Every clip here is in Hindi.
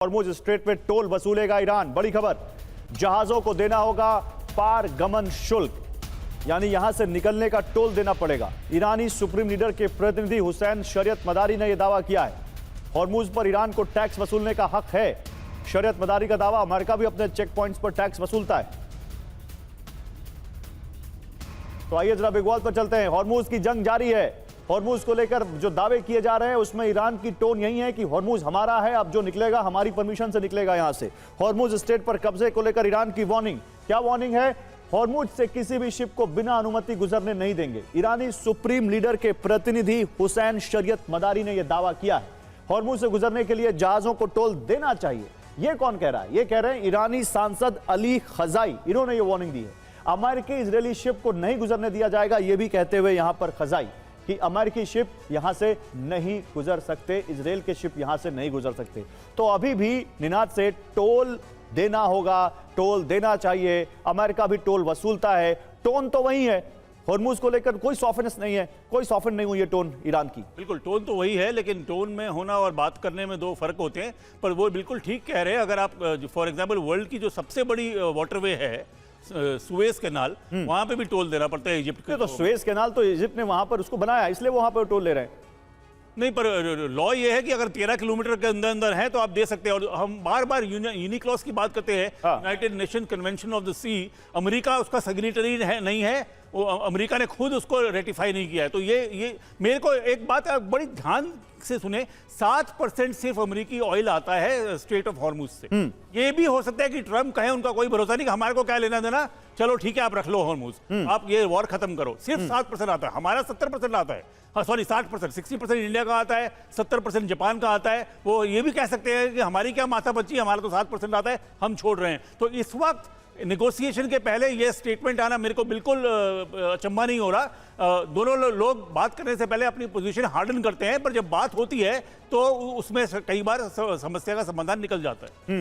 हॉर्मुज स्ट्रेट पे टोल वसूलेगा ईरान। बड़ी खबर, जहाजों को देना होगा पारगमन शुल्क, यानी यहां से निकलने का टोल देना पड़ेगा। ईरानी सुप्रीम लीडर के प्रतिनिधि हुसैन शरीयत मदारी ने यह दावा किया है। हॉर्मुज पर ईरान को टैक्स वसूलने का हक है। शरीयत मदारी का दावा, अमेरिका भी अपने चेक पॉइंट्स पर टैक्स वसूलता है। तो आइए जरा बिगवाल पर चलते हैं। हॉर्मुज की जंग जारी है। हॉर्मुज को लेकर जो दावे किए जा रहे हैं उसमें ईरान की टोन यही है कि हॉर्मुज हमारा है, अब जो निकलेगा हमारी परमिशन से निकलेगा यहां से। हॉर्मुज स्ट्रेट पर कब्जे को लेकर ईरान की वार्निंग। क्या वार्निंग है? हॉर्मुज से किसी भी शिप को बिना अनुमति गुजरने नहीं देंगे। ईरानी सुप्रीम लीडर के प्रतिनिधि हुसैन शरीयत मदारी ने यह दावा किया है। हॉर्मुज से गुजरने के लिए जहाजों को टोल देना चाहिए। यह कौन कह रहा है? यह कह रहे हैं ईरानी सांसद अली खजाई। इन्होंने यह वार्निंग दी है। अमेरिकी इजरायली शिप को नहीं गुजरने दिया जाएगा, यह भी कहते हुए यहां पर खजाई कि अमेरिकी शिप यहां से नहीं गुजर सकते, इजराइल के शिप यहां से नहीं गुजर सकते। तो अभी भी निनाद से टोल देना होगा, टोल देना चाहिए। अमेरिका भी टोल वसूलता है। टोन तो वही है। हॉर्मुज को लेकर कोई सॉफ्टनेस नहीं है, कोई सॉफ्ट नहीं हुई है टोन ईरान की। बिल्कुल टोन तो वही है, लेकिन टोन में होना और बात करने में दो फर्क होते हैं। पर वो बिल्कुल ठीक कह रहे हैं। अगर आप फॉर एग्जांपल वर्ल्ड की जो सबसे बड़ी वाटरवे है सुएज कैनाल, वहां पे भी टोल देना पड़ता है इजिप्ट के। तो सुएज कैनाल तो इजिप्ट ने वहां पर उसको बनाया, इसलिए वहां पर टोल ले रहे हैं। नहीं, पर लॉ ये है कि अगर 13 किलोमीटर के अंदर अंदर है तो आप दे सकते हैं। और हम बार बार यूनिक्लॉज की बात करते हैं, united nation convention of the sea. America उसका सिग्नेटरी नहीं है, वो अमेरिका ने खुद उसको रेटिफाई नहीं किया है। तो ये मेरे को एक बात बड़ी ध्यान से सुने, 7% सिर्फ अमेरिकी ऑयल आता है स्ट्रेट ऑफ हॉर्मुज से। ये भी हो सकता है कि ट्रम्प कहे, उनका कोई भरोसा नहीं कि हमारे को क्या लेना देना, चलो ठीक है आप रख लो हॉर्मुज, आप ये वॉर खत्म करो। सिर्फ 7% आता है, हमारा 70% आता है। हाँ सॉरी 60%, 60% इंडिया का आता है, 70% जापान का आता है। वो ये भी कह सकते हैं कि हमारी क्या माथा बच्ची, हमारा तो 7% आता है, हम छोड़ रहे हैं। तो इस वक्त नेगोशिएशन के पहले ये स्टेटमेंट आना मेरे को बिल्कुल अचंभा नहीं हो रहा। दोनों लोग बात करने से पहले अपनी पोजीशन हार्डन करते हैं, पर जब बात होती है तो उसमें कई बार समस्या का समाधान निकल जाता है।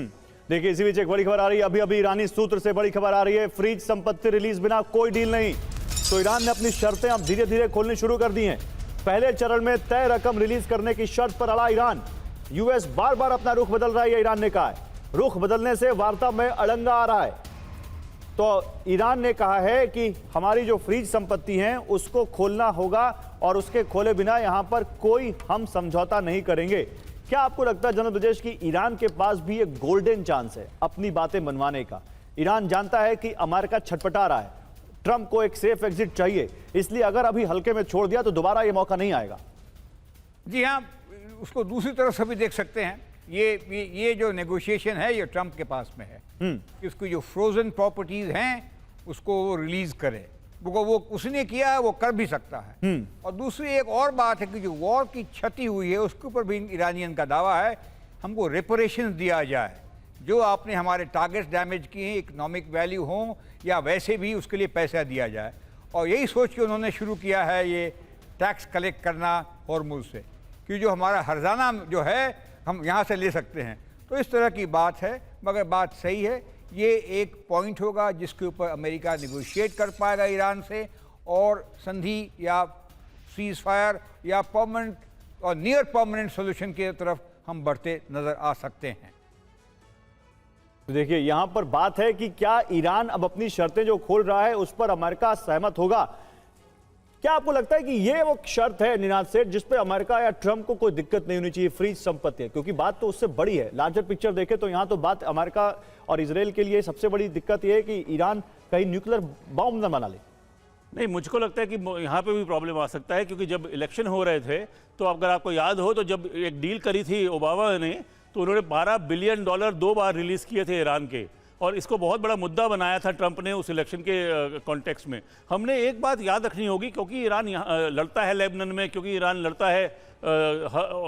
देखिए इसी बीच एक बड़ी खबर आ रही है। अभी ईरानी सूत्र से बड़ी खबर आ रही है, फ्रीज संपत्ति रिलीज बिना कोई डील नहीं। तो ईरान ने अपनी शर्तें अब धीरे धीरे खोलनी शुरू कर दी हैं। पहले चरण में तय रकम रिलीज करने की शर्त पर अड़ा ईरान। यूएस बार बार अपना रुख बदल रहा है, ईरान ने कहा है। रुख बदलने से वार्ता में अड़ंगा आ रहा है। तो ईरान ने कहा है कि हमारी जो फ्रीज संपत्ति है उसको खोलना होगा और उसके खोले बिना यहां पर कोई हम समझौता नहीं करेंगे। क्या आपको लगता है जनरल ब्रजेश की ईरान के पास भी एक गोल्डन चांस है अपनी बातें मनवाने का? ईरान जानता है कि अमेरिका छटपटा रहा है, ट्रंप को एक सेफ एग्जिट चाहिए, इसलिए अगर अभी हल्के में छोड़ दिया तो दोबारा यह मौका नहीं आएगा। जी हाँ, उसको दूसरी तरफ से भी देख सकते हैं। ये जो नेगोशिएशन है ये ट्रंप के पास में है कि उसकी जो फ्रोजन प्रॉपर्टीज हैं उसको वो रिलीज करे। वो उसने किया है, वो कर भी सकता है। और दूसरी एक और बात है कि जो वॉर की क्षति हुई है उसके ऊपर भी ईरानियन का दावा है, हमको रेपरेशन दिया जाए। जो आपने हमारे टारगेट्स डैमेज किए हैं, इकोनॉमिक वैल्यू हो या वैसे भी, उसके लिए पैसा दिया जाए। और यही सोच के उन्होंने शुरू किया है ये टैक्स कलेक्ट करना हॉर्मुज से, कि जो हमारा हर्जाना जो है हम यहाँ से ले सकते हैं। तो इस तरह की बात है, मगर बात सही है। ये एक पॉइंट होगा जिसके ऊपर अमेरिका निगोशिएट कर पाएगा ईरान से, और संधि या सीज फायर या परमानेंट और नियर परमानेंट सोल्यूशन की तरफ हम बढ़ते नजर आ सकते हैं। तो देखिए यहां पर बात है कि क्या ईरान अब अपनी शर्तें जो खोल रहा है उस पर अमेरिका सहमत होगा? क्या आपको लगता है कि यह वो शर्त है निनाद सेठ जिस पे अमेरिका या ट्रंप को कोई दिक्कत नहीं होनी चाहिए? फ्रीज संपत्ति है, क्योंकि बात तो उससे बड़ी है। लार्जर पिक्चर देखें तो यहां तो बात अमेरिका और इजराइल के लिए सबसे बड़ी दिक्कत यह है कि ईरान कहीं न्यूक्लियर बॉम्ब न बना ले। नहीं, मुझको लगता है कि यहाँ पे भी प्रॉब्लम आ सकता है, क्योंकि जब इलेक्शन हो रहे थे तो अगर आपको याद हो तो जब एक डील करी थी ओबामा ने, तो उन्होंने $12 बिलियन 2 बार रिलीज किए थे ईरान के, और इसको बहुत बड़ा मुद्दा बनाया था ट्रंप ने उस इलेक्शन के कॉन्टेक्स्ट में। हमने एक बात याद रखनी होगी, क्योंकि ईरान यहाँ लड़ता है लेबनान में, क्योंकि ईरान लड़ता है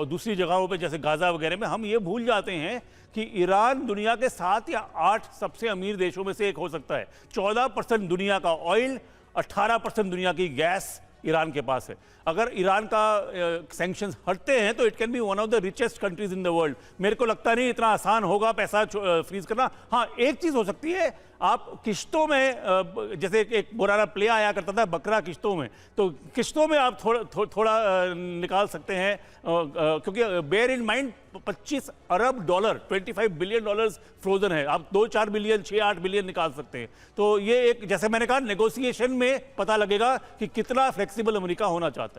दूसरी जगहों पे जैसे गाजा वगैरह में, हम ये भूल जाते हैं कि ईरान दुनिया के 7 या 8 सबसे अमीर देशों में से एक हो सकता है। 14% दुनिया का ऑयल, 18% दुनिया की गैस ईरान के पास है। अगर ईरान का सैंक्शंस हटते हैं तो it can be one of the richest countries in the world. मेरे को लगता नहीं इतना आसान होगा पैसा फ्रीज करना। हाँ, एक चीज हो सकती है, आप किश्तों में जैसे एक पुराना प्ले आया करता था बकरा किश्तों में, तो किश्तों में आप थोड़ा निकाल सकते हैं, क्योंकि बेयर इन माइंड 25 अरब डॉलर, 25 बिलियन डॉलर्स फ्रोजन है। आप 2-4 बिलियन 6-8 बिलियन निकाल सकते हैं। तो ये एक, जैसे मैंने कहा, नेगोशिएशन में पता लगेगा कि कितना फ्लेक्सिबल अमेरिका होना चाहता है।